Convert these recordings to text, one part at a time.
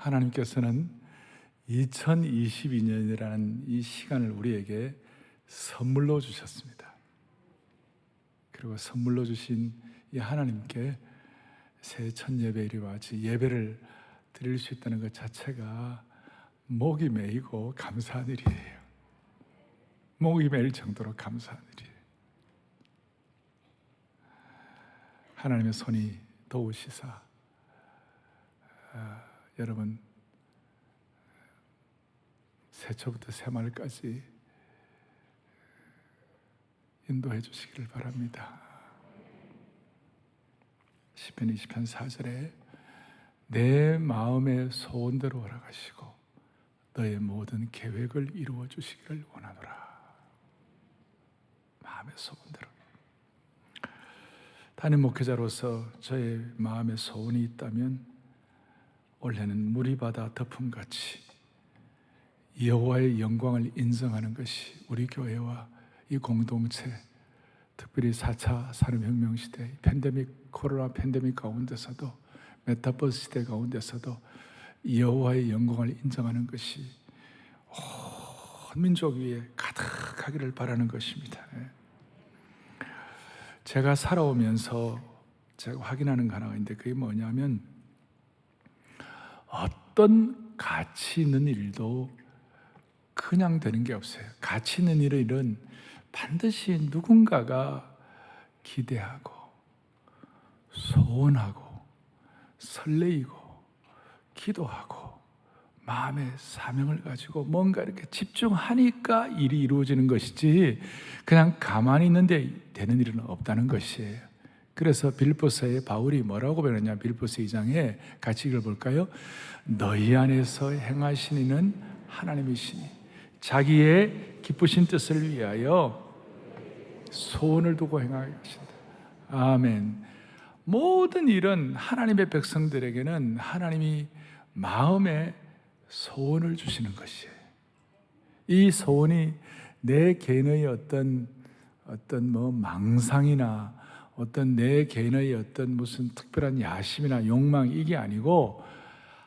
하나님께서는 2022년이라는 이 시간을 우리에게 선물로 주셨습니다. 그리고 선물로 주신 이 하나님께 새해 첫 예배일이 와지 예배를 드릴 수 있다는 것 자체가 목이 메이고 감사한 일이에요. 목이 메일 정도로 감사한 일이에요. 하나님의 손이 도우시사 여러분 새초부터 새말까지 인도해 주시기를 바랍니다. 시편 20편 4절에 내 마음의 소원대로 허락하시고 너의 모든 계획을 이루어 주시기를 원하노라. 마음의 소원대로. 담임 목회자로서 저의 마음의 소원이 있다면 올해는 물이 바다 덮음같이 여호와의 영광을 인정하는 것이 우리 교회와 이 공동체, 특별히 4차 산업혁명 시대, 코로나 팬데믹 가운데서도, 메타버스 시대 가운데서도 여호와의 영광을 인정하는 것이 온 민족 위에 가득하기를 바라는 것입니다. 제가 살아오면서 제가 확인하는 거 하나가 있는데 그게 뭐냐면 어떤 가치 있는 일도 그냥 되는 게 없어요. 가치 있는 일은 반드시 누군가가 기대하고 소원하고 설레이고 기도하고 마음의 사명을 가지고 뭔가 이렇게 집중하니까 일이 이루어지는 것이지 그냥 가만히 있는데 되는 일은 없다는 것이에요. 그래서 빌립보서에 바울이 뭐라고 배웠냐? 빌립보서 2장에 같이 읽어볼까요? 너희 안에서 행하신 이는 하나님이시니 자기의 기쁘신 뜻을 위하여 소원을 두고 행하게 하신다. 아멘. 모든 일은 하나님의 백성들에게는 하나님이 마음에 소원을 주시는 것이에요. 이 소원이 내 개인의 어떤 망상이나 어떤 내 개인의 어떤 무슨 특별한 야심이나 욕망 이게 아니고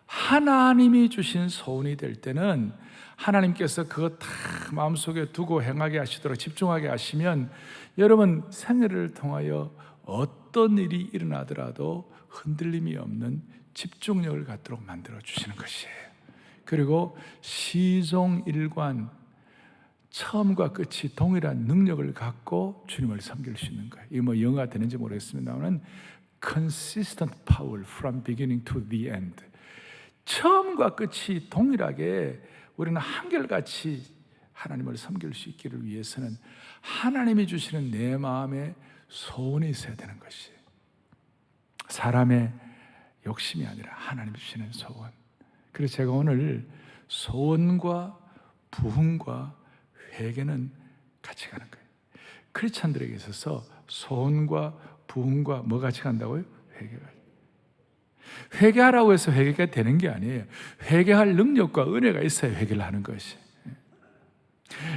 하나님이 주신 소원이 될 때는 하나님께서 그거 다 마음속에 두고 행하게 하시도록 집중하게 하시면 여러분 생애를 통하여 어떤 일이 일어나더라도 흔들림이 없는 집중력을 갖도록 만들어 주시는 것이에요. 그리고 시종일관 처음과 끝이 동일한 능력을 갖고 주님을 섬길 수 있는 거예요. 이게 뭐 영어가 되는지 모르겠습니다만 consistent power from beginning to the end. 처음과 끝이 동일하게 우리는 한결같이 하나님을 섬길 수 있기를 위해서는 하나님이 주시는 내 마음에 소원이 있어야 되는 것이에요. 사람의 욕심이 아니라 하나님이 주시는 소원. 그래서 제가 오늘 소원과 부흥과 회개는 같이 가는 거예요. 크리스찬들에게 있어서 소원과 부흥과 뭐 같이 간다고요? 회개가. 회개하라고 해서 회개가 되는 게 아니에요. 회개할 능력과 은혜가 있어야 회개를 하는 것이.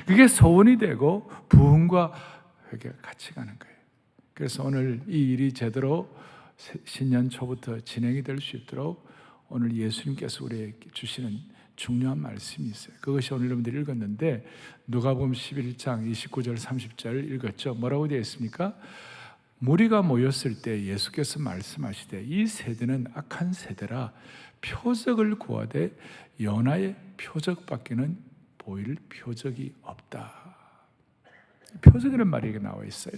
그게 소원이 되고 부흥과 회개가 같이 가는 거예요. 그래서 오늘 이 일이 제대로 신년 초부터 진행이 될 수 있도록 오늘 예수님께서 우리에게 주시는 중요한 말씀이 있어요. 그것이 오늘 여러분들이 읽었는데 누가복음 11장 29절 30절 읽었죠. 뭐라고 되어 있습니까? 무리가 모였을 때 예수께서 말씀하시되 이 세대는 악한 세대라 표적을 구하되 요나의 표적밖에는 보일 표적이 없다. 표적이라는 말이 나와 있어요.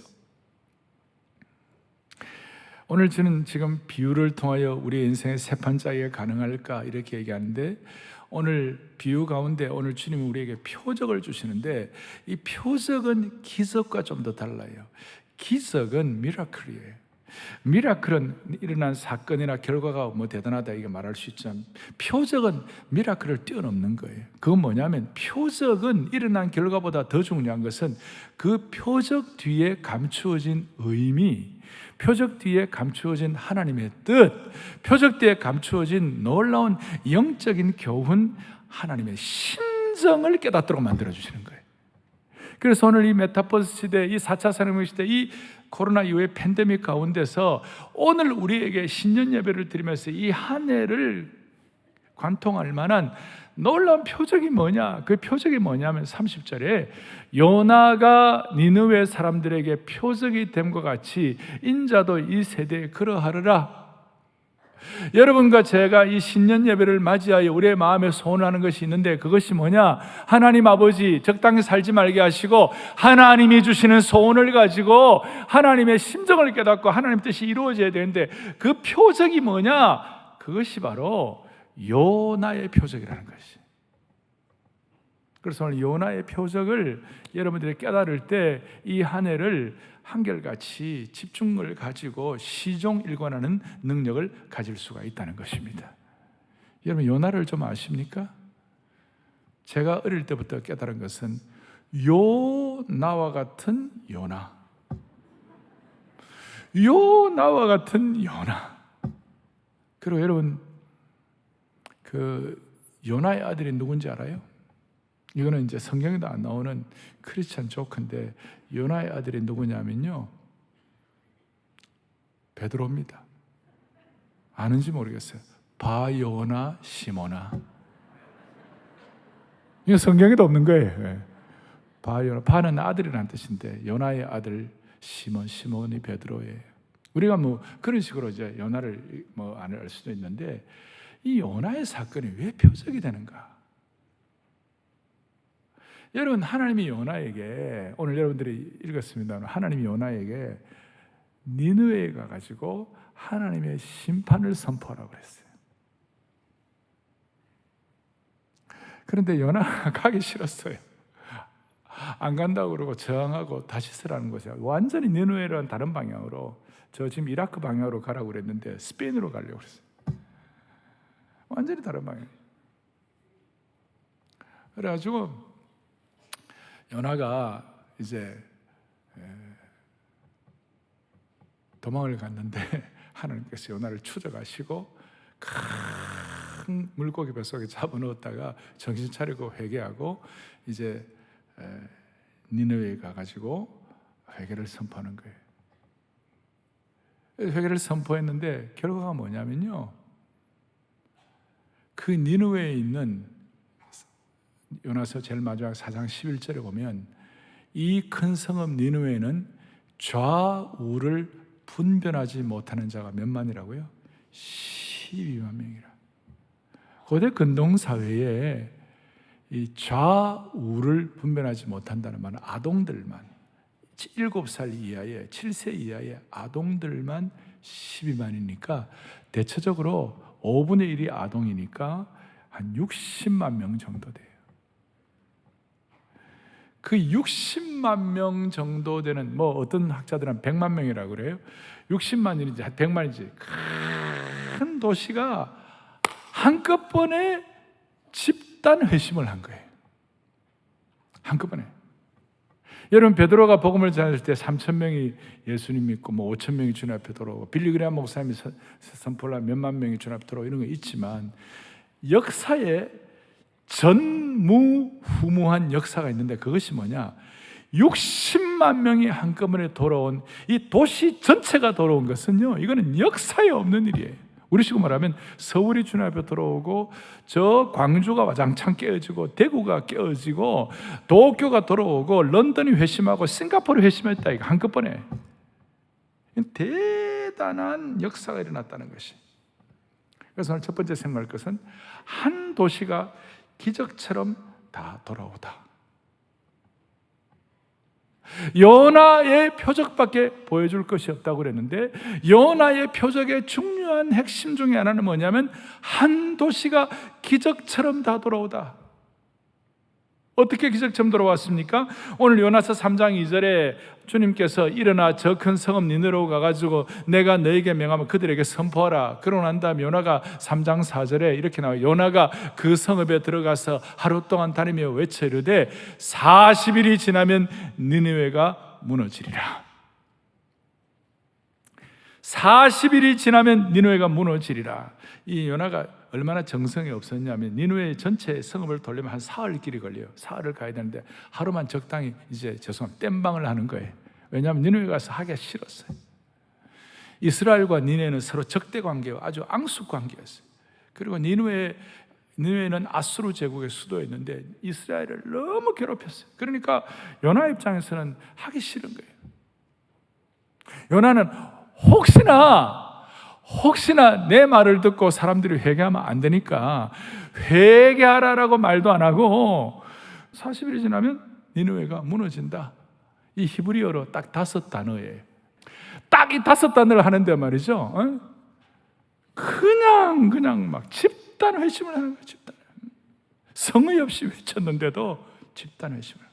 오늘 저는 지금 비유를 통하여 우리 인생의 새판 짜기가 가능할까 이렇게 얘기하는데 오늘 비유 가운데 오늘 주님이 우리에게 표적을 주시는데 이 표적은 기적과 좀 더 달라요. 기적은 미라클이에요. 미라클은 일어난 사건이나 결과가 뭐 대단하다 이게 말할 수 있지만 표적은 미라클을 뛰어넘는 거예요. 그건 뭐냐면 표적은 일어난 결과보다 더 중요한 것은 그 표적 뒤에 감추어진 의미, 표적 뒤에 감추어진 하나님의 뜻, 표적 뒤에 감추어진 놀라운 영적인 교훈, 하나님의 심정을 깨닫도록 만들어주시는 거예요. 그래서 오늘 이 메타버스 시대, 이 4차 산업혁명 시대, 이 코로나 이후의 팬데믹 가운데서 오늘 우리에게 신년 예배를 드리면서 이 한 해를 관통할 만한 놀라운 표적이 뭐냐? 그 표적이 뭐냐면 30절에 요나가 니느웨 사람들에게 표적이 됨과 같이 인자도 이 세대에 그러하리라. 여러분과 제가 이 신년 예배를 맞이하여 우리의 마음에 소원하는 것이 있는데, 그것이 뭐냐? 하나님 아버지 적당히 살지 말게 하시고 하나님이 주시는 소원을 가지고 하나님의 심정을 깨닫고 하나님 뜻이 이루어져야 되는데, 그 표적이 뭐냐? 그것이 바로 요나의 표적이라는 것이. 그래서 오늘 요나의 표적을 여러분들이 깨달을 때 이 한 해를 한결같이 집중을 가지고 시종일관하는 능력을 가질 수가 있다는 것입니다. 여러분, 요나를 좀 아십니까? 제가 어릴 때부터 깨달은 것은 요나와 같은 요나, 요나와 같은 요나. 그리고 여러분, 그 요나의 아들이 누군지 알아요? 이거는 이제 성경에도 안 나오는 크리스찬 조크인데, 요나의 아들이 누구냐면요, 베드로입니다. 아는지 모르겠어요. 바요나 시모나. 이거 성경에도 없는 거예요. 바요나, 바는 아들이라는 뜻인데 요나의 아들 시몬, 시몬이 베드로예요. 우리가 뭐 그런 식으로 이제 요나를 뭐 안 알 수도 있는데, 이 요나의 사건이 왜 표적이 되는가? 여러분, 하나님이 요나에게, 오늘 여러분들이 읽었습니다. 하나님이 요나에게 니느웨에 가가지고 하나님의 심판을 선포하라고 그랬어요. 그런데 요나가 가기 싫었어요. 안 간다고 그러고 저항하고 다시 서라는 것이야. 완전히 니느웨라는 다른 방향으로, 저 지금 이라크 방향으로 가라고 그랬는데 스페인으로 가려고 그랬어요. 완전히 다른 방향. 그래가지고 요나가 이제 도망을 갔는데 하나님께서 요나를 추적하시고 큰 물고기 뱃속에 잡아넣었다가 정신 차리고 회개하고 이제 니느웨에 가가지고 회개를 선포하는 거예요. 회개를 선포했는데 결과가 뭐냐면요, 그 니느웨에 있는, 요나서 제일 마지막 4장 11절에 보면 이 큰 성읍 니느웨는 좌우를 분별하지 못하는 자가 몇 만이라고요? 12만 명이라. 고대 근동사회에 이 좌우를 분별하지 못한다는 말은 아동들만, 7살 이하의, 7세 이하의 아동들만 12만이니까 대체적으로 5분의 1이 아동이니까 한 60만 명 정도 돼요. 그 60만 명 정도 되는, 뭐 어떤 학자들은 100만 명이라고 그래요. 60만인지 100만인지 큰 도시가 한꺼번에 집단 회심을 한 거예요. 한꺼번에. 여러분, 베드로가 복음을 전할 때 3,000명이 예수님 믿고 뭐 5,000명이 주님 앞에 들어오고, 빌리그레암 목사님이 선포를 하면 몇만 명이 주님 앞에 들어오고, 이런 거 있지만 역사에 전무후무한 역사가 있는데, 그것이 뭐냐? 60만 명이 한꺼번에 돌아온, 이 도시 전체가 돌아온 것은요, 이거는 역사에 없는 일이에요. 우리식으로 말하면 서울이 주님 앞에 들어오고, 저 광주가 와장창 깨어지고, 대구가 깨어지고, 도쿄가 돌아오고, 런던이 회심하고, 싱가포르 회심했다. 이거 한꺼번에 대단한 역사가 일어났다는 것이. 그래서 오늘 첫 번째 생각할 것은, 한 도시가 기적처럼 다 돌아오다. 요나의 표적밖에 보여줄 것이 없다고 그랬는데, 요나의 표적의 중요한 핵심 중에 하나는 뭐냐면, 한 도시가 기적처럼 다 돌아오다. 어떻게 기적처럼 돌아왔습니까? 오늘 요나서 3장 2절에 주님께서 일어나 저 큰 성읍 니느웨로 가가지고 내가 너에게 명하면 그들에게 선포하라. 그러고 난 다음에 요나가 3장 4절에 이렇게 나와요. 요나가 그 성읍에 들어가서 하루 동안 다니며 외쳐 이르되 40일이 지나면 니느웨가 무너지리라. 40일이 지나면 니느웨가 무너지리라. 이 요나가 얼마나 정성이 없었냐면, 니느웨 전체 성읍을 돌려면 한 사흘 길이 걸려요. 사흘을 가야 되는데 하루만 적당히 이제 땜방을 하는 거예요. 왜냐하면 니느웨 가서 하기가 싫었어요. 이스라엘과 니느웨는 서로 적대 관계와 아주 앙숙 관계였어요. 그리고 니느웨 니느웨는 아수르 제국의 수도였는데 이스라엘을 너무 괴롭혔어요. 그러니까 요나 입장에서는 하기 싫은 거예요. 요나는 혹시나 내 말을 듣고 사람들이 회개하면 안 되니까 회개하라라고 말도 안 하고 40일이 지나면 니느웨가 무너진다. 이 히브리어로 딱 5단어예요. 딱 이 5단어를 하는데 말이죠. 그냥 막 집단 회심을 하는 거예요. 집단. 성의 없이 외쳤는데도 집단 회심을.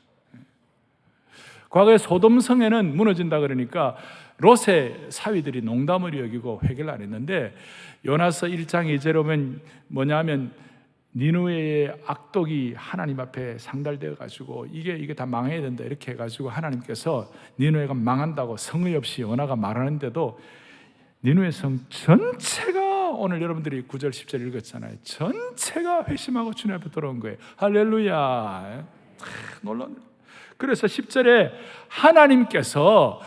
과거에 소돔 성에는 무너진다 그러니까 롯의 사위들이 농담을 여기고 회개를 안 했는데 요나서 1장 2절에 보면 뭐냐면 니느웨의 악독이 하나님 앞에 상달되어 가지고 이게 다 망해야 된다 이렇게 해 가지고 하나님께서 니느웨가 망한다고 성의 없이 요나가 말하는데도 니느웨 성 전체가 오늘 여러분들이 9절 10절 읽었잖아요. 전체가 회심하고 주님 앞에 돌아온 거예요. 할렐루야. 놀라운. 그래서 10절에 하나님께서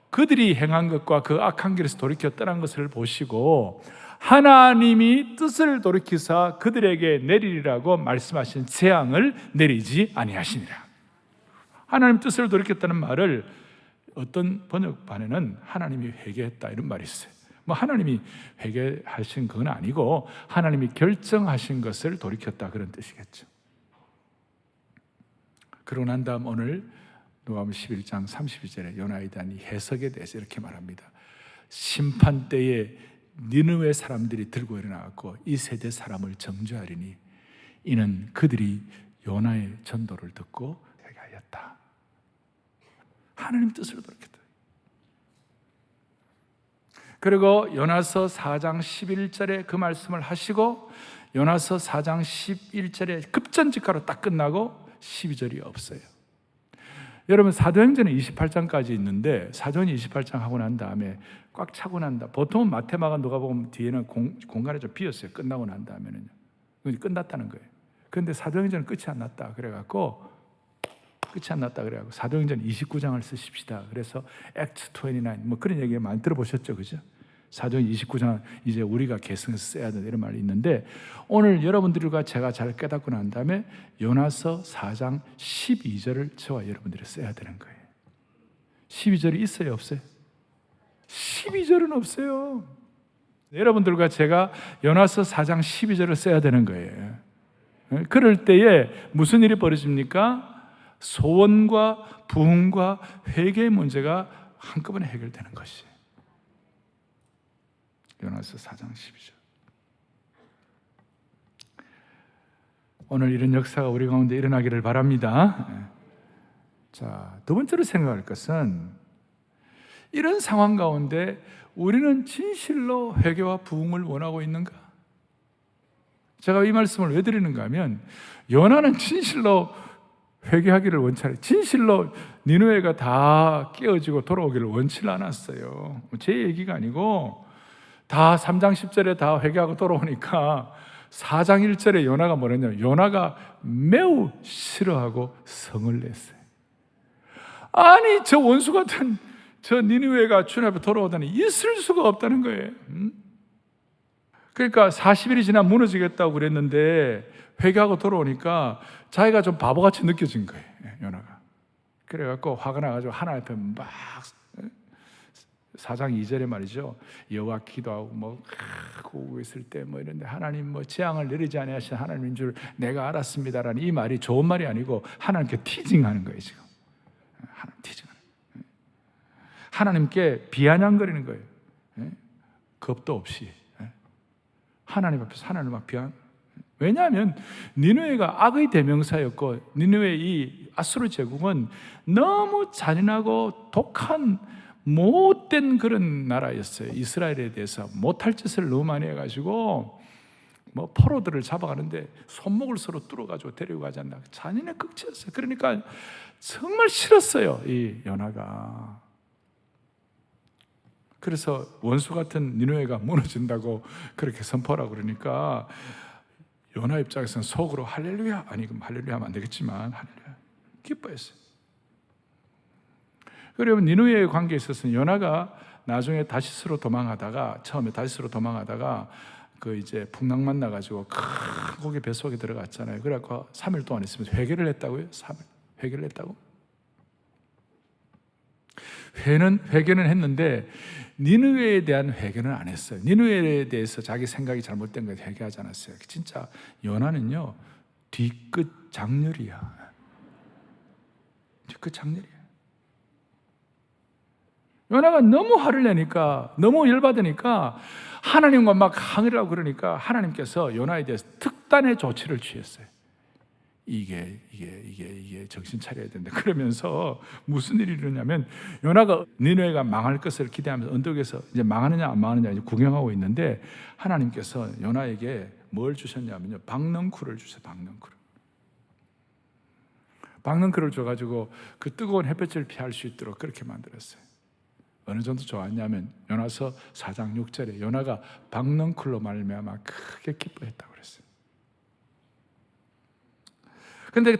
그들이 행한 것과 그 악한 길에서 돌이켜 떠난 것을 보시고 하나님이 뜻을 돌이키사 그들에게 내리리라고 말씀하신 재앙을 내리지 아니하시니라. 하나님 뜻을 돌이켰다는 말을 어떤 번역판에는 하나님이 회개했다 이런 말이 있어요. 하나님이 회개하신 건 아니고 하나님이 결정하신 것을 돌이켰다 그런 뜻이겠죠. 그러고 난 다음 오늘 누가복음 11장 32절에 요나에 대한 이 해석에 대해서 이렇게 말합니다. 심판 때에 니느웨 사람들이 들고 일어나고 이 세대 사람을 정죄하리니 이는 그들이 요나의 전도를 듣고 회개하였다. 하나님 뜻을 돌이켰다. 그리고 요나서 4장 11절에 그 말씀을 하시고 요나서 4장 11절에 급전직하로 딱 끝나고 12절이 없어요. 여러분 사도행전은 28장까지 있는데 사도행전 28장 하고 난 다음에 꽉 차고 난다. 보통은 마태마가 누가복음 뒤에는 공간이 좀 비었어요. 끝나고 난 다음에는요. 끝났다는 거예요. 그런데 사도행전은 끝이 안 났다. 그래갖고 사도행전 29장을 쓰십시다. 그래서 Acts 29 뭐 그런 얘기 많이 들어보셨죠, 그죠? 사도행전 29장 이제 우리가 계승해서 써야 된다 이런 말이 있는데 오늘 여러분들과 제가 잘 깨닫고 난 다음에 요나서 4장 12절을 저와 여러분들이 써야 되는 거예요. 12절이 있어요, 없어요? 12절은 없어요. 여러분들과 제가 요나서 4장 12절을 써야 되는 거예요. 그럴 때에 무슨 일이 벌어집니까? 소원과 부흥과 회개의 문제가 한꺼번에 해결되는 것이에요. 요나서 4장 12절. 오늘 이런 역사가 우리 가운데 일어나기를 바랍니다. 자, 두 번째로 생각할 것은 이런 상황 가운데 우리는 진실로 회개와 부흥을 원하고 있는가? 제가 이 말씀을 왜 드리는가 하면 요나는 진실로 회개하기를 원치 않아요. 진실로 니느웨가 다 깨어지고 돌아오기를 원치 않았어요. 제 얘기가 아니고 다 3장 10절에 다 회개하고 돌아오니까 4장 1절에 요나가 뭐랬냐면 요나가 매우 싫어하고 성을 냈어요. 아니 저 원수 같은 저 니느웨가 주님 앞에 돌아오다니 있을 수가 없다는 거예요. 그러니까 40일이 지나 무너지겠다고 그랬는데 회개하고 돌아오니까 자기가 좀 바보같이 느껴진 거예요, 요나가. 그래갖고 화가 나가지고 하나님 앞에 막 4장 2절에 말이죠. 여호와 기도하고 뭐 구고 있을 때 뭐 이런데 하나님 뭐 재앙을 내리지 아니하신 하나님인 줄 내가 알았습니다라는 이 말이 좋은 말이 아니고 하나님께 티징하는 거예요, 지금. 하나님 티징하는 거예요. 하나님께 비아냥거리는 거예요. 겁도 없이. 하나님 앞에서 하나님을 막 비아냥. 왜냐하면 니느웨가 악의 대명사였고 니느웨 이 아수르 제국은 너무 잔인하고 독한 못된 그런 나라였어요. 이스라엘에 대해서 못할 짓을 너무 많이 해가지고 뭐 포로들을 잡아가는데 손목을 서로 뚫어가지고 데리고 가지 않나. 잔인의 극치였어요. 그러니까 정말 싫었어요, 이 요나가. 그래서 원수 같은 니느웨가 무너진다고 그렇게 선포하라고 그러니까 요나 입장에서는 속으로 할렐루야, 아니 그럼 할렐루야 하면 안 되겠지만 할렐루야 기뻐했어요. 그러면 니느웨의 관계에 있어서는 요나가 나중에 다시스로 도망하다가 처음에 다시스로 도망하다가 그 이제 풍랑 만나가지고 큰 고기 뱃속에 들어갔잖아요. 그래갖고 3일 동안 있으면서 회개를 했다고요? 3일 회개를 했다고? 회개는 했는데 니느웨에 대한 회개는 안 했어요. 니느웨에 대해서 자기 생각이 잘못된 거에 회개하지 않았어요. 진짜 요나는요 뒤끝 장렬이야. 뒤끝 장렬이야. 요나가 너무 화를 내니까, 너무 열받으니까 하나님과 막 항의를 하고 그러니까 하나님께서 요나에 대해서 특단의 조치를 취했어요. 이게 정신 차려야 된다. 그러면서 무슨 일이 일어나냐면 요나가 니느웨가 망할 것을 기대하면서 언덕에서 이제 망하느냐 안 망하느냐 이제 구경하고 있는데 하나님께서 요나에게 뭘 주셨냐면요, 박넝쿨을 주세요. 박넝쿨을 줘가지고 그 뜨거운 햇볕을 피할 수 있도록 그렇게 만들었어요. 어느 정도 좋았냐면 요나서 4장 6절에 요나가 박넝쿨로 말미암아 크게 기뻐했다고 그랬어요. 근데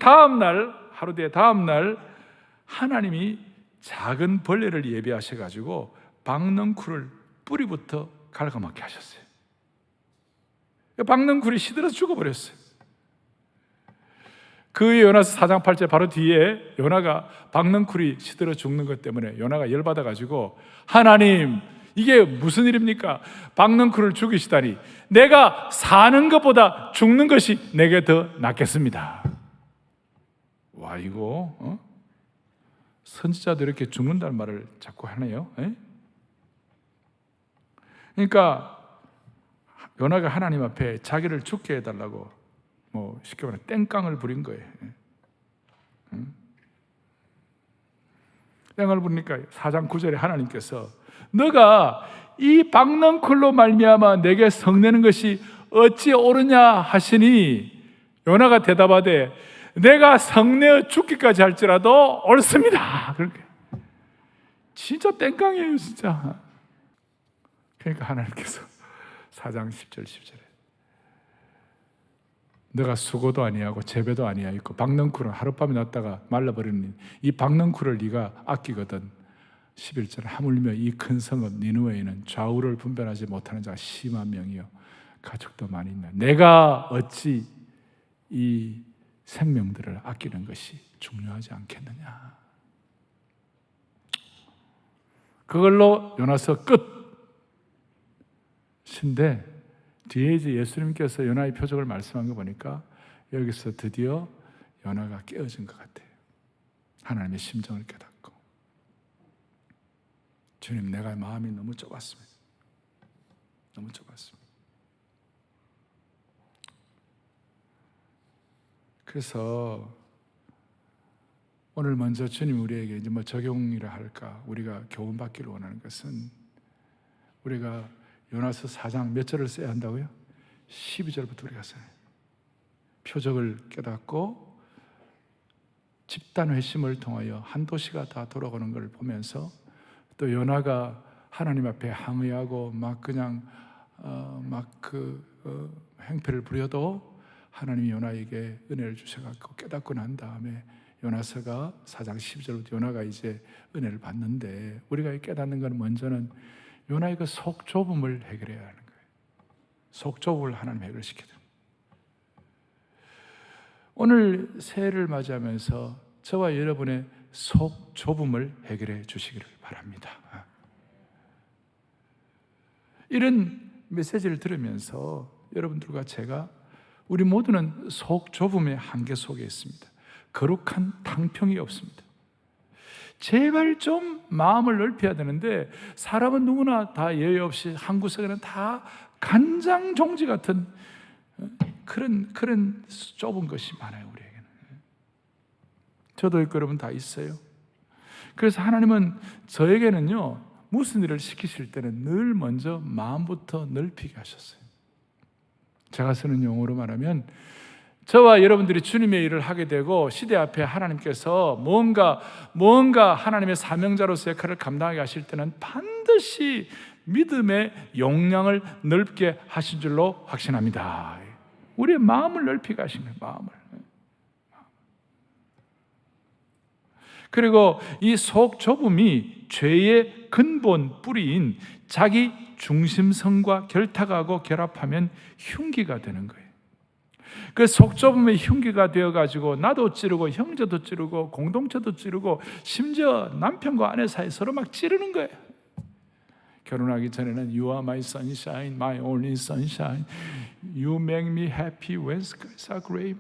하루 뒤에 다음 날 하나님이 작은 벌레를 예비하셔가지고 박넝쿨을 뿌리부터 갉아먹게 하셨어요. 박넝쿨이 시들어서 죽어버렸어요. 그 요나서 4장 8절 바로 뒤에 요나가 박넝쿨이 시들어 죽는 것 때문에 요나가 열받아가지고 하나님, 이게 무슨 일입니까? 박넝쿨을 죽이시다니 내가 사는 것보다 죽는 것이 내게 더 낫겠습니다. 와, 이거 선지자도 이렇게 죽는다는 말을 자꾸 하네요. 그러니까 요나가 하나님 앞에 자기를 죽게 해달라고 쉽게 말하면 땡깡을 부린 거예요. 땡깡을 부르니까 4장 9절에 하나님께서 너가 이 박넝쿨로 말미암아 내게 성내는 것이 어찌 옳으냐 하시니 요나가 대답하되 내가 성내어 죽기까지 할지라도 옳습니다. 그렇게 진짜 땡깡이에요, 진짜. 그러니까 하나님께서 4장 10절 10절에 너가 수고도 아니하고 재배도 아니하였고 박넝쿨은 하룻밤에 났다가 말라버리는 이 박넝쿨을 네가 아끼거든. 11절 하물며 이 큰 성읍 니느웨에는 좌우를 분별하지 못하는 자가 심한 명이요 가축도 많이 있나. 내가 어찌 이 생명들을 아끼는 것이 중요하지 않겠느냐. 그걸로 요나서 끝인데 뒤에 이제 예수님께서 요나의 표적을 말씀한 거 보니까 여기서 드디어 요나가 깨어진 것 같아요. 하나님의 심정을 깨닫고 주님, 내가 마음이 너무 좁았습니다. 너무 좁았습니다. 그래서 오늘 먼저 주님 우리에게 이제 적용이라 할까, 우리가 교훈받기를 원하는 것은 우리가 요나서 4장 몇 절을 써야 한다고요? 12절부터 우리가 써요. 표적을 깨닫고 집단 회심을 통하여 한 도시가 다 돌아가는 걸 보면서 또 요나가 하나님 앞에 항의하고 막 그냥 행패를 부려도 하나님이 요나에게 은혜를 주셔갖고 깨닫고 난 다음에 요나서가 4장 12절부터 요나가 이제 은혜를 받는데 우리가 깨닫는 건 먼저는 요나의 그 속 좁음을 해결해야 하는 거예요. 속 좁음을 하나님 해결시켜야 돼요. 오늘 새해를 맞이하면서 저와 여러분의 속 좁음을 해결해 주시기를 바랍니다. 이런 메시지를 들으면서 여러분들과 제가 우리 모두는 속 좁음의 한계 속에 있습니다. 거룩한 탕평이 없습니다. 제발 좀 마음을 넓혀야 되는데 사람은 누구나 다 예외 없이 한 구석에는 다 간장종지 같은 그런 좁은 것이 많아요. 우리에게는. 저도 있고 여러분 다 있어요. 그래서 하나님은 저에게는요 무슨 일을 시키실 때는 늘 먼저 마음부터 넓히게 하셨어요. 제가 쓰는 용어로 말하면 저와 여러분들이 주님의 일을 하게 되고 시대 앞에 하나님께서 뭔가 하나님의 사명자로서 역할을 감당하게 하실 때는 반드시 믿음의 용량을 넓게 하신 줄로 확신합니다. 우리의 마음을 넓히게 하신 거예요. 마음을. 그리고 이 속 좁음이 죄의 근본 뿌리인 자기 중심성과 결탁하고 결합하면 흉기가 되는 거예요. 그 속 좁음의 흉기가 되어가지고 나도 찌르고 형제도 찌르고 공동체도 찌르고 심지어 남편과 아내 사이 서로 막 찌르는 거예요. 결혼하기 전에는 You are my sunshine, my only sunshine. You make me happy when skies are gray.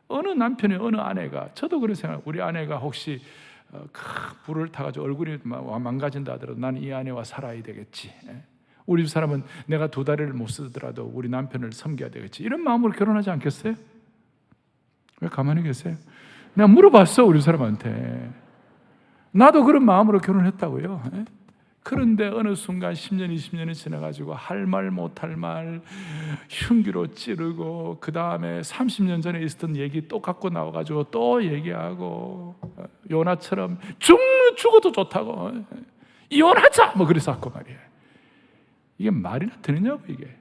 어느 남편이 어느 아내가, 저도 그런 생각, 우리 아내가 혹시 불을 타가지고 얼굴이 망가진다 하더라도 나는 이 아내와 살아야 되겠지. 우리 집 사람은 내가 두 다리를 못 쓰더라도 우리 남편을 섬겨야 되겠지. 이런 마음으로 결혼하지 않겠어요? 왜 가만히 계세요? 내가 물어봤어, 우리 사람한테. 나도 그런 마음으로 결혼했다고요. 그런데 어느 순간 10년, 20년이 지나가지고 할 말 못할 말 흉기로 찌르고, 그 다음에 30년 전에 있었던 얘기 또 갖고 나와가지고 또 얘기하고, 요나처럼 죽어도 좋다고 이혼하자 뭐 그래서 하고 말이에요. 이게 말이나 되느냐고. 이게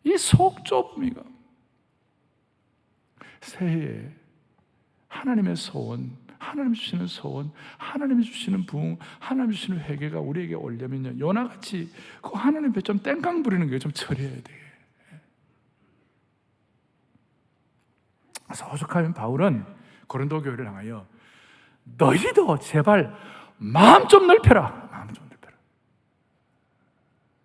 이 속 좁음이가 새해에 하나님의 소원, 하나님 주시는 소원, 하나님이 주시는 부흥, 하나님 주시는 회개가 우리에게 오려면요, 요나같이 그 하나님 앞에 좀 땡깡 부리는 게 좀 처리해야 돼. 그래서 오죽하면 바울은 고린도 교회를 향하여 너희도 제발 마음 좀 넓혀라. 마음 좀 넓혀라.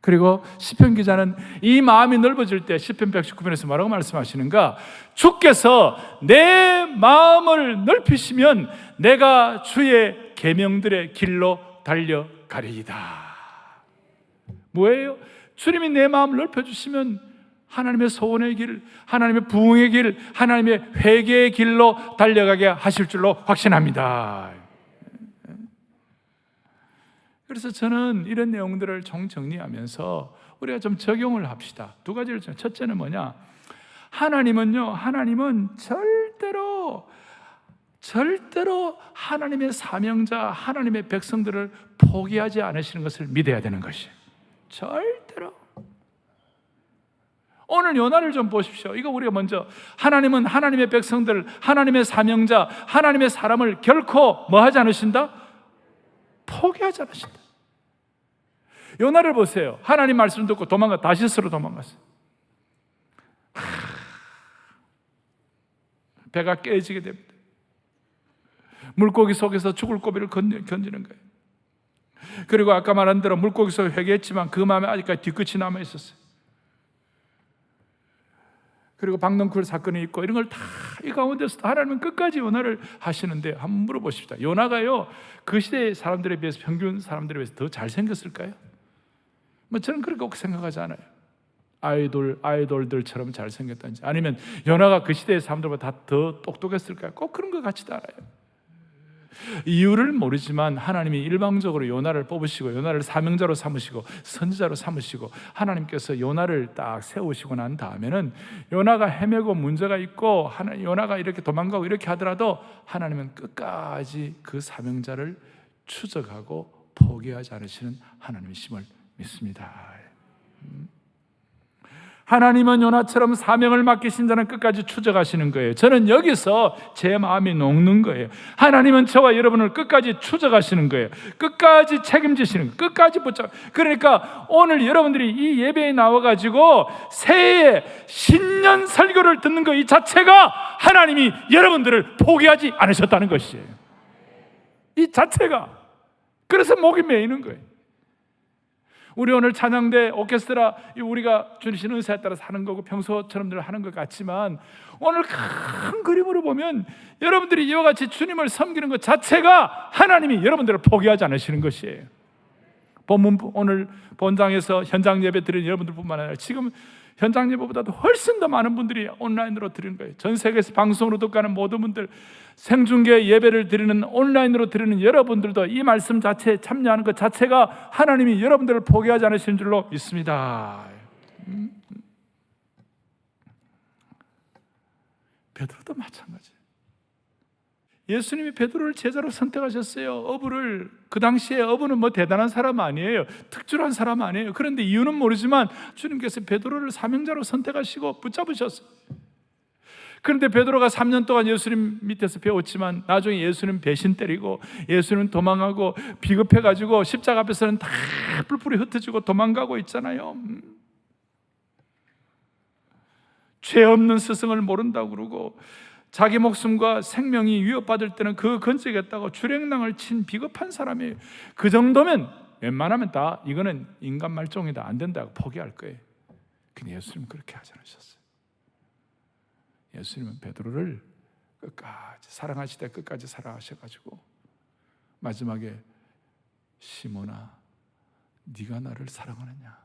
그리고 시편 기자는 이 마음이 넓어질 때 시편 119편에서 뭐라고 말씀하시는가? 주께서 내 마음을 넓히시면 내가 주의 계명들의 길로 달려가리이다. 뭐예요? 주님이 내 마음을 넓혀주시면 하나님의 소원의 길, 하나님의 부흥의 길, 하나님의 회개의 길로 달려가게 하실 줄로 확신합니다. 그래서 저는 이런 내용들을 정리하면서 우리가 좀 적용을 합시다. 두 가지를. 첫째는 뭐냐? 하나님은 절대로 하나님의 사명자, 하나님의 백성들을 포기하지 않으시는 것을 믿어야 되는 것이에요. 절대로. 오늘 요나를 좀 보십시오. 이거 우리가 먼저, 하나님은 하나님의 백성들, 하나님의 사명자, 하나님의 사람을 결코 뭐 하지 않으신다? 포기하지 않으신다. 요나를 보세요. 하나님 말씀 듣고 다시스로 도망갔어요. 배가 깨지게 됩니다. 물고기 속에서 죽을 고비를 견디는 거예요. 그리고 아까 말한 대로 물고기 속에 회개했지만 그 마음에 아직까지 뒤끝이 남아 있었어요. 그리고 박넝쿨 사건이 있고 이런 걸 다 이 가운데서 하나님은 끝까지 요나를 하시는데, 한번 물어보십시다. 요나가요, 그 시대의 사람들에 비해서, 평균 사람들에 비해서 더 잘생겼을까요? 뭐 저는 그렇게 생각하지 않아요. 아이돌들처럼 잘생겼다든지, 아니면 요나가 그 시대의 사람들보다 더 똑똑했을까요? 꼭 그런 것 같지도 않아요. 이유를 모르지만 하나님이 일방적으로 요나를 뽑으시고 요나를 사명자로 삼으시고 선지자로 삼으시고, 하나님께서 요나를 딱 세우시고 난 다음에는 요나가 헤매고 문제가 있고 요나가 이렇게 도망가고 이렇게 하더라도 하나님은 끝까지 그 사명자를 추적하고 포기하지 않으시는 하나님이심을 믿습니다. 하나님은 요나처럼 사명을 맡기신 자는 끝까지 추적하시는 거예요. 저는 여기서 제 마음이 녹는 거예요. 하나님은 저와 여러분을 끝까지 추적하시는 거예요. 끝까지 책임지시는 거예요. 끝까지 붙잡. 그러니까 오늘 여러분들이 이 예배에 나와가지고 새해에 신년 설교를 듣는 것 이 자체가 하나님이 여러분들을 포기하지 않으셨다는 것이에요. 이 자체가. 그래서 목이 메이는 거예요. 우리 오늘 찬양대 오케스트라 우리가 주신 은사에 따라서 하는 거고 평소처럼 늘 하는 것 같지만, 오늘 큰 그림으로 보면 여러분들이 이와 같이 주님을 섬기는 것 자체가 하나님이 여러분들을 포기하지 않으시는 것이에요. 오늘 본장에서 현장 예배 드리는 여러분들뿐만 아니라 지금 현장 예배보다도 훨씬 더 많은 분들이 온라인으로 드리는 거예요. 전 세계에서 방송으로 듣고 하는 모든 분들, 생중계 예배를 드리는 온라인으로 드리는 여러분들도 이 말씀 자체에 참여하는 것 자체가 하나님이 여러분들을 포기하지 않으시는 줄로 믿습니다. 베드로도 마찬가지예요. 예수님이 베드로를 제자로 선택하셨어요. 그 당시에 어부는 뭐 대단한 사람 아니에요. 특출한 사람 아니에요. 그런데 이유는 모르지만 주님께서 베드로를 사명자로 선택하시고 붙잡으셨어요. 그런데 베드로가 3년 동안 예수님 밑에서 배웠지만 나중에 예수님 배신 때리고 예수님 도망가고 비겁해가지고 십자가 앞에서는 다 뿔뿔이 흩어지고 도망가고 있잖아요. 죄 없는 스승을 모른다고 그러고 자기 목숨과 생명이 위협받을 때는 그 건지겠다고 주랭랑을 친 비겁한 사람이에요. 그 정도면 웬만하면 다 이거는 인간 말종이다, 안 된다고 포기할 거예요. 근데 예수님은 그렇게 하지 않으셨어요. 예수님은 베드로를 끝까지 사랑하시되 끝까지 사랑하셔가지고 마지막에 시몬아 네가 나를 사랑하느냐.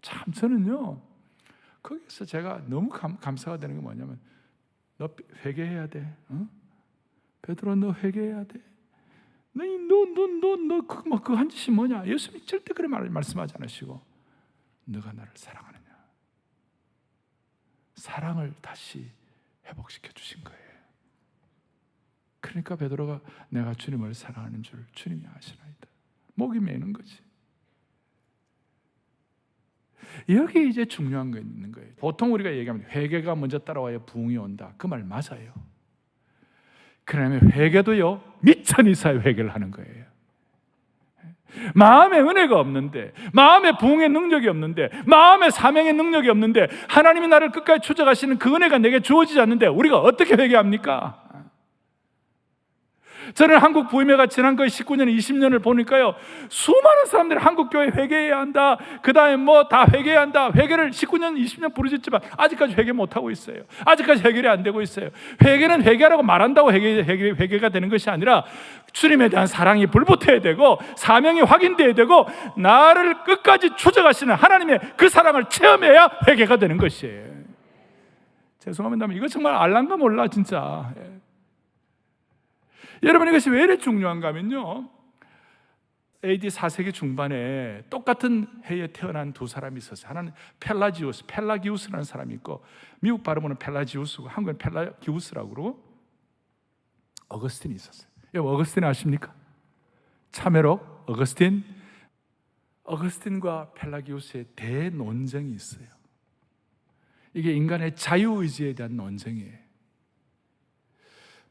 참 저는요 거기서 제가 너무 감사가 되는 게 뭐냐면 너 회개해야 돼. 어? 베드로 너 회개해야 돼. 너 그 한 짓이 뭐냐? 예수님이 절대 그런 말을 말씀하지 않으시고 너가 나를 사랑하느냐. 사랑을 다시 회복시켜 주신 거예요. 그러니까 베드로가 내가 주님을 사랑하는 줄 주님이 아시나이다. 목이 메는 거지. 여기 이제 중요한 거 있는 거예요. 보통 우리가 얘기하면 회개가 먼저 따라와야 부흥이 온다. 그 말 맞아요. 그러면 회개도요 미천 이사의 회개를 하는 거예요. 마음에 은혜가 없는데, 마음에 부흥의 능력이 없는데, 마음에 사명의 능력이 없는데, 하나님이 나를 끝까지 추적하시는 그 은혜가 내게 주어지지 않는데 우리가 어떻게 회개합니까? 저는 한국 부임회가 지난 거의 19년, 20년을 보니까요 수많은 사람들이 한국교회 회개해야 한다, 그 다음에 뭐 다 회개해야 한다, 회개를 19년, 20년 부르짖지만 아직까지 회개 못하고 있어요. 아직까지 해결이 안 되고 있어요. 회개는 회개하라고 말한다고 회개가 되는 것이 아니라 주님에 대한 사랑이 불붙어야 되고 사명이 확인돼야 되고 나를 끝까지 추적하시는 하나님의 그 사랑을 체험해야 회개가 되는 것이에요. 죄송합니다만 이거 정말 알란가 몰라 진짜. 여러분 이것이 왜 이렇게 중요한가 하면요 AD 4세기 중반에 똑같은 해에 태어난 두 사람이 있었어요. 하나는 펠라기우스라는 사람이 있고 미국 발음으로는 펠라지우스고 한국은 펠라기우스라고 그러고 어거스틴이 있었어요. 여러분 어거스틴 아십니까? 참회록 어거스틴과 펠라기우스의 대논쟁이 있어요. 이게 인간의 자유의지에 대한 논쟁이에요.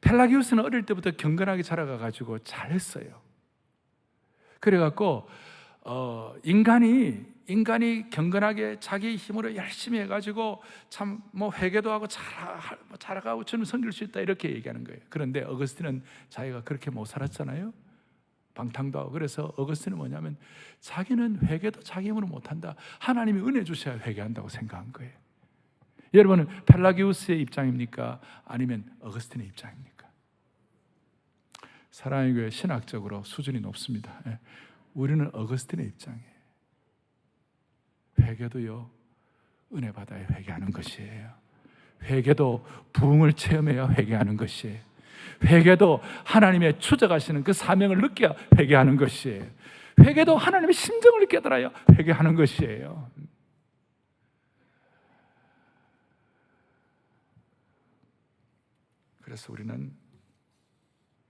펠라기우스는 어릴 때부터 경건하게 자라가지고 잘했어요. 그래갖고 인간이 경건하게 자기 힘으로 열심히 해가지고 참 뭐 회개도 하고 잘하고 주님 섬길 수 있다 이렇게 얘기하는 거예요. 그런데 어거스틴은 자기가 그렇게 못 살았잖아요. 방탕도 하고. 그래서 어거스틴은 뭐냐면 자기는 회개도 자기 힘으로 못한다. 하나님이 은혜 주셔야 회개한다고 생각한 거예요. 여러분은 펠라기우스의 입장입니까? 아니면 어거스틴의 입장입니까? 사랑의 교회 신학적으로 수준이 높습니다. 우리는 어거스틴의 입장이에요. 회개도요 은혜 받아야 회개하는 것이에요. 회개도 부흥을 체험해야 회개하는 것이에요. 회개도 하나님의 추적하시는 그 사명을 느껴야 회개하는 것이에요. 회개도 하나님의 심정을 깨달아야 회개하는 것이에요. 그래서 우리는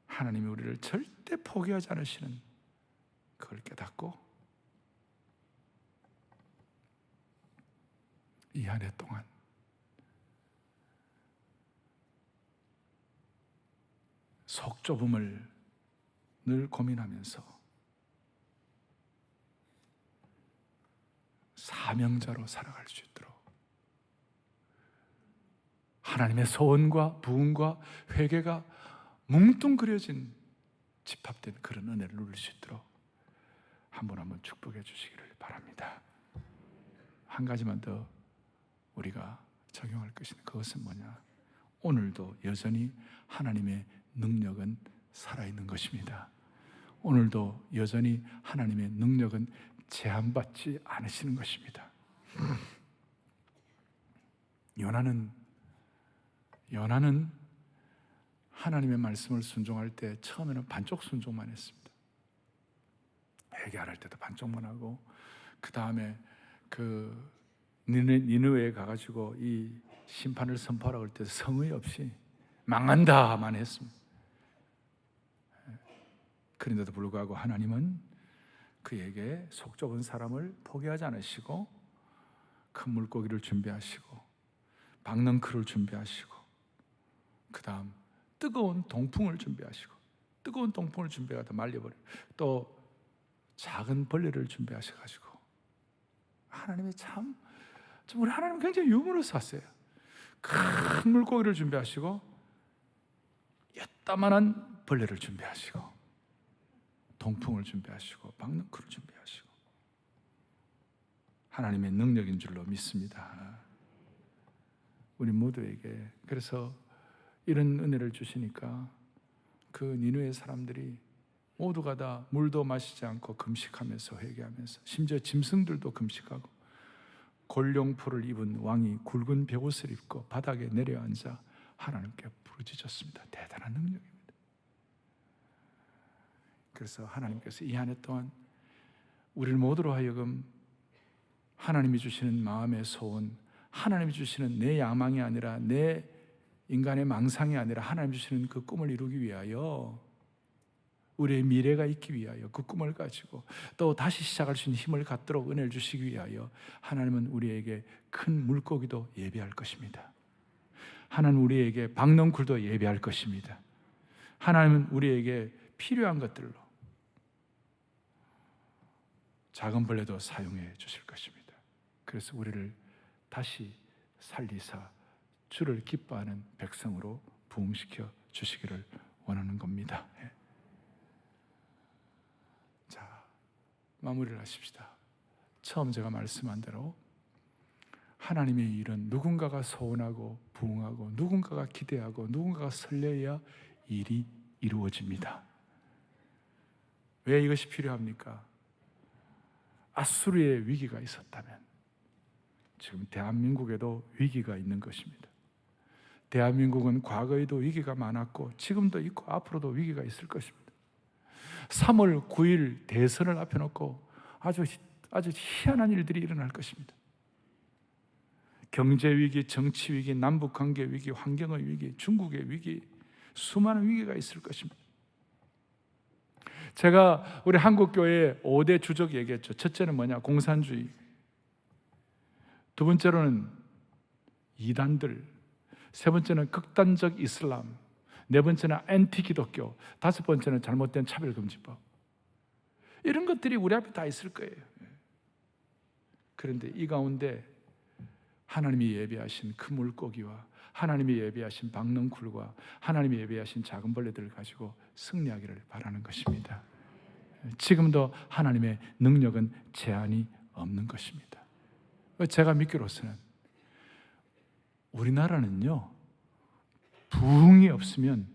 하나님이 우리를 절대 포기하지 않으시는 그걸 깨닫고 이 한 해 동안 속 좁음을 늘 고민하면서 사명자로 살아갈 수 있도록 하나님의 소원과 부흥과 회개가 뭉뚱그려진 집합된 그런 은혜를 누릴 수 있도록 한 번 축복해 주시기를 바랍니다. 한 가지만 더 우리가 적용할 것인 그것은 뭐냐? 오늘도 여전히 하나님의 능력은 살아있는 것입니다. 오늘도 여전히 하나님의 능력은 제한받지 않으시는 것입니다. 요나는 하나님의 말씀을 순종할 때 처음에는 반쪽 순종만 했습니다. 회개할 때도 반쪽만 하고 그 다음에 그 니느웨에 가가지고 이 심판을 선포하라고 할 때 성의 없이 망한다만 했습니다. 그런데도 불구하고 하나님은 그에게 속 좁은 사람을 포기하지 않으시고 큰 물고기를 준비하시고 박넝쿨을 준비하시고, 그 다음 뜨거운 동풍을 준비하시고, 뜨거운 동풍을 준비하다 말려버려. 또 작은 벌레를 준비하셔가지고, 하나님이 참 우리 하나님 굉장히 유머러스하세요. 큰 물고기를 준비하시고, 요따만한 벌레를 준비하시고, 동풍을 준비하시고, 박넝쿨을 준비하시고, 하나님의 능력인 줄로 믿습니다. 우리 모두에게. 그래서 이런 은혜를 주시니까 그 니느웨 사람들이 모두가 다 물도 마시지 않고 금식하면서 회개하면서, 심지어 짐승들도 금식하고, 골룡포를 입은 왕이 굵은 벼옷을 입고 바닥에 내려앉아 하나님께 부르짖었습니다. 대단한 능력입니다. 그래서 하나님께서 이 한 해 동안 우리를 모두로 하여금 하나님이 주시는 마음의 소원, 하나님이 주시는 내 야망이 아니라, 내 인간의 망상이 아니라 하나님 주시는 그 꿈을 이루기 위하여, 우리의 미래가 있기 위하여 그 꿈을 가지고 또 다시 시작할 수 있는 힘을 갖도록 은혜를 주시기 위하여 하나님은 우리에게 큰 물고기도 예비할 것입니다. 하나님은 우리에게 박넝쿨도 예비할 것입니다. 하나님은 우리에게 필요한 것들로 작은 벌레도 사용해 주실 것입니다. 그래서 우리를 다시 살리사 주를 기뻐하는 백성으로 부흥시켜 주시기를 원하는 겁니다. 자, 마무리를 하십시다. 처음 제가 말씀한 대로 하나님의 일은 누군가가 소원하고 부흥하고, 누군가가 기대하고, 누군가가 설레야 일이 이루어집니다. 왜 이것이 필요합니까? 아수르의 위기가 있었다면 지금 대한민국에도 위기가 있는 것입니다. 대한민국은 과거에도 위기가 많았고 지금도 있고 앞으로도 위기가 있을 것입니다. 3월 9일 대선을 앞에 놓고 아주 희한한 일들이 일어날 것입니다. 경제 위기, 정치 위기, 남북 관계 위기, 환경의 위기, 중국의 위기, 수많은 위기가 있을 것입니다. 제가 우리 한국교회 5대 주적 얘기했죠. 첫째는 뭐냐? 공산주의. 두 번째로는 이단들. 세 번째는 극단적 이슬람. 네 번째는 엔티 기독교. 다섯 번째는 잘못된 차별금지법. 이런 것들이 우리 앞에 다 있을 거예요. 그런데 이 가운데 하나님이 예비하신 큰 물고기와 하나님이 예비하신 박넝쿨과 하나님이 예비하신 작은 벌레들을 가지고 승리하기를 바라는 것입니다. 지금도 하나님의 능력은 제한이 없는 것입니다. 제가 믿기로서는 우리나라는요, 부흥이 없으면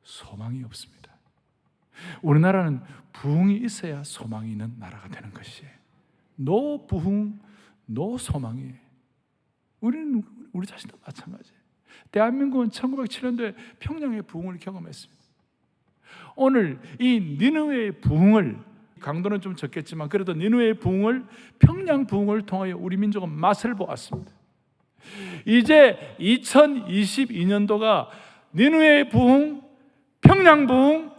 소망이 없습니다. 우리나라는 부흥이 있어야 소망이 있는 나라가 되는 것이에요. 노 부흥, 노 소망이에요. 우리는 우리 자신도 마찬가지예요. 대한민국은 1907년도에 평양의 부흥을 경험했습니다. 오늘 이 니느웨의 부흥을, 강도는 좀 적겠지만 그래도 니느웨의 부흥을, 평양 부흥을 통하여 우리 민족은 맛을 보았습니다. 이제 2022년도가 니느웨의 부흥, 평양 부흥,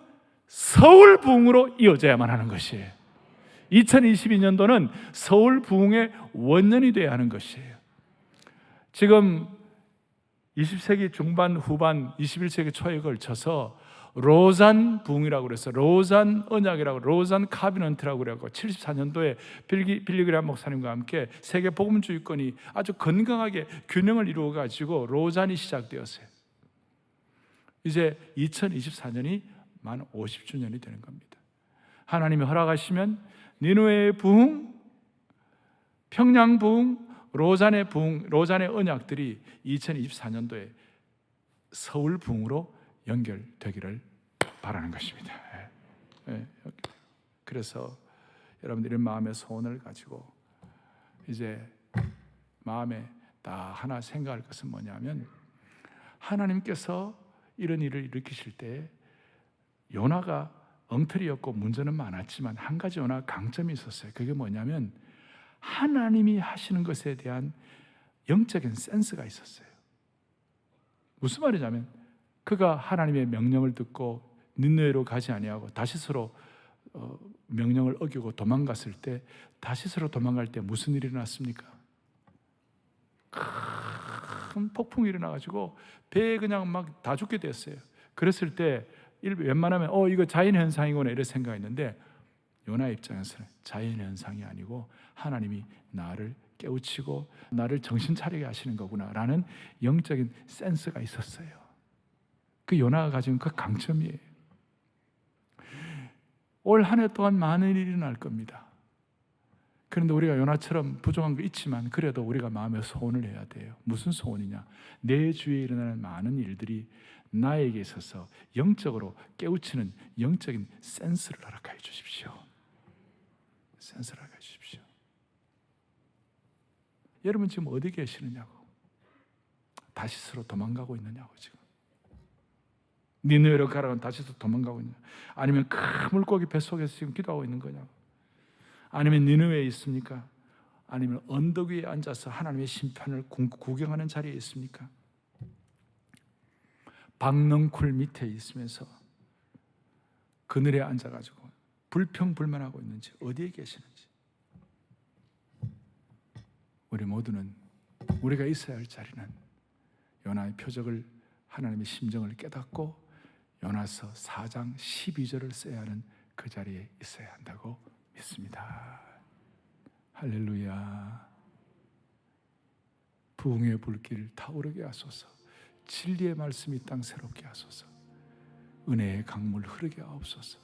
서울 부흥으로 이어져야만 하는 것이에요. 2022년도는 서울 부흥의 원년이 되어야 하는 것이에요. 지금 20세기 중반, 후반, 21세기 초에 걸쳐서 로잔 부흥이라고 그래서 로잔 언약이라고, 로잔 카비넌트라고 그래갖고 74년도에 빌리그레함 목사님과 함께 세계 복음주의권이 아주 건강하게 균형을 이루어가지고 로잔이 시작되었어요. 이제 2024년이 만 50주년이 되는 겁니다. 하나님이 허락하시면 니느웨의 부흥, 평양 부흥, 로잔의 부흥, 로잔의 언약들이 2024년도에 서울 부흥으로 연결되기를 바라는 것입니다. 그래서 여러분들이 마음의 소원을 가지고 이제 마음에 다 하나 생각할 것은 뭐냐면, 하나님께서 이런 일을 일으키실 때 요나가 엉터리였고 문제는 많았지만 한 가지 요나 강점이 있었어요. 그게 뭐냐면 하나님이 하시는 것에 대한 영적인 센스가 있었어요. 무슨 말이냐면 그가 하나님의 명령을 듣고 니느웨로 가지 아니하고 다시스로 명령을 어기고 도망갔을 때, 다시스로 도망갈 때 무슨 일이 일어났습니까? 큰 폭풍이 일어나가지고 배에 그냥 막 다 죽게 됐어요. 그랬을 때 웬만하면 이거 자연현상이구나 이런 생각했는데 요나 입장에서는 자연현상이 아니고 하나님이 나를 깨우치고 나를 정신 차리게 하시는 거구나 라는 영적인 센스가 있었어요. 그 요나가 가진 그 강점이에요. 올 한 해 동안 많은 일이 일어날 겁니다. 그런데 우리가 요나처럼 부족한 거 있지만 그래도 우리가 마음에 소원을 해야 돼요. 무슨 소원이냐? 내 주위에 일어나는 많은 일들이 나에게 있어서 영적으로 깨우치는 영적인 센스를 허락해 주십시오. 센스를 허락해 주십시오. 여러분 지금 어디 계시느냐고? 다시스로 도망가고 있느냐고 지금. 니느웨로 가라고 다시스 도망가고 있느냐? 아니면 큰 물고기 뱃속에서 지금 기도하고 있는 거냐고? 아니면 니느웨에 있습니까? 아니면 언덕 위에 앉아서 하나님의 심판을 구경하는 자리에 있습니까? 박넝쿨 밑에 있으면서 그늘에 앉아가지고 불평불만하고 있는지 어디에 계시는지 우리 모두는 우리가 있어야 할 자리는 요나의 표적을 하나님의 심정을 깨닫고 요나서 4장 12절을 써야 하는 그 자리에 있어야 한다고 믿습니다. 할렐루야. 부흥의 불길 타오르게 하소서. 진리의 말씀이 땅 새롭게 하소서. 은혜의 강물 흐르게 하옵소서.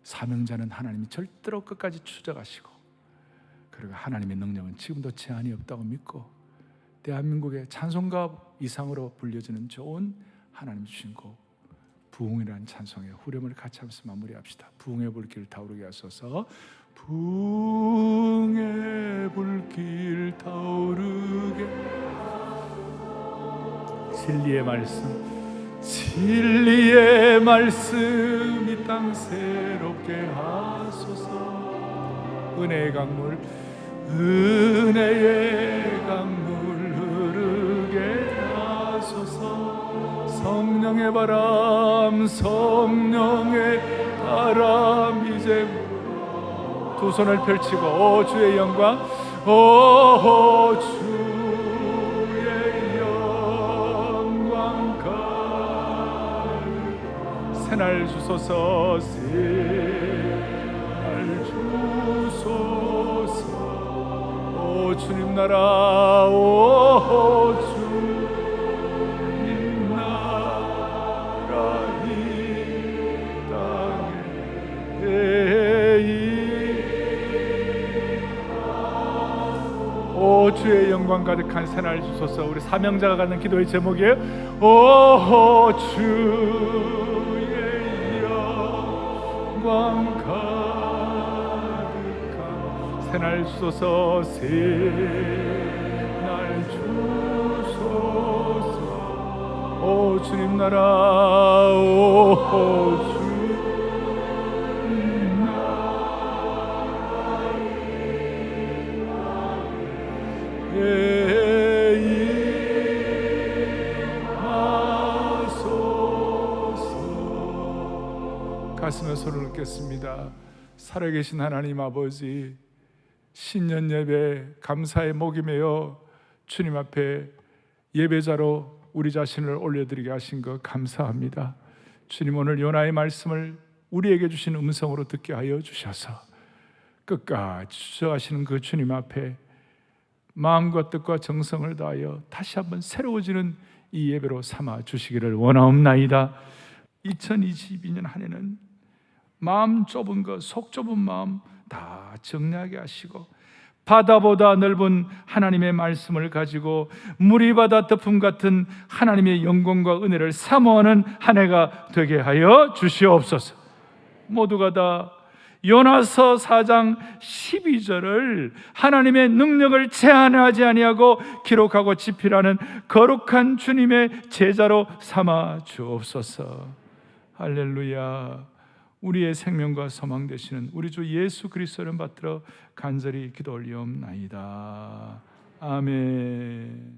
사명자는 하나님이 절대로 끝까지 추적하시고 그리고 하나님의 능력은 지금도 제한이 없다고 믿고 대한민국의 찬송가 이상으로 불려지는 좋은 하나님 주신 곡 부흥이라는 찬송의 후렴을 같이 하면서 마무리합시다. 부흥의 불길 타오르게 하소서. 부흥의 불길 타오르게 진리의 말씀 이 땅 새롭게 하소서. 은혜의 강물 흐르게 하소서. 성령의 바람 이제 두 손을 펼치고 주의 영광 주의 영광 가득 새날 주소서. 새날 주소서. 오 주님 나라 주님 나라 이 땅에 오 주의 영광 가득한 새날 주소서. 우리 사명자가 갖는 기도의 제목이에요. 오 주의 영광 가득한 새날 주소서. 새날 주소서. 오 주님 나라 오 주님 나라 임하소서. 가슴에 손을 얹겠습니다. 살아계신 하나님 아버지, 신년 예배 감사의 목이 메어 주님 앞에 예배자로 우리 자신을 올려드리게 하신 것 감사합니다. 주님 오늘 요나의 말씀을 우리에게 주신 음성으로 듣게 하여 주셔서 끝까지 주저하시는 그 주님 앞에 마음과 뜻과 정성을 다하여 다시 한번 새로워지는 이 예배로 삼아 주시기를 원하옵나이다. 2022년 한 해는 마음 좁은 것, 속 좁은 마음 다 정리하게 하시고 바다보다 넓은 하나님의 말씀을 가지고 물이 바다 덮음 같은 하나님의 영광과 은혜를 사모하는 한 해가 되게 하여 주시옵소서. 모두가 다 요나서 4장 12절을 하나님의 능력을 제한하지 아니하고 기록하고 지필하는 거룩한 주님의 제자로 삼아 주옵소서. 할렐루야. 우리의 생명과 소망 되시는 우리 주 예수 그리스도를 받들어 간절히 기도 올리옵나이다. 아멘.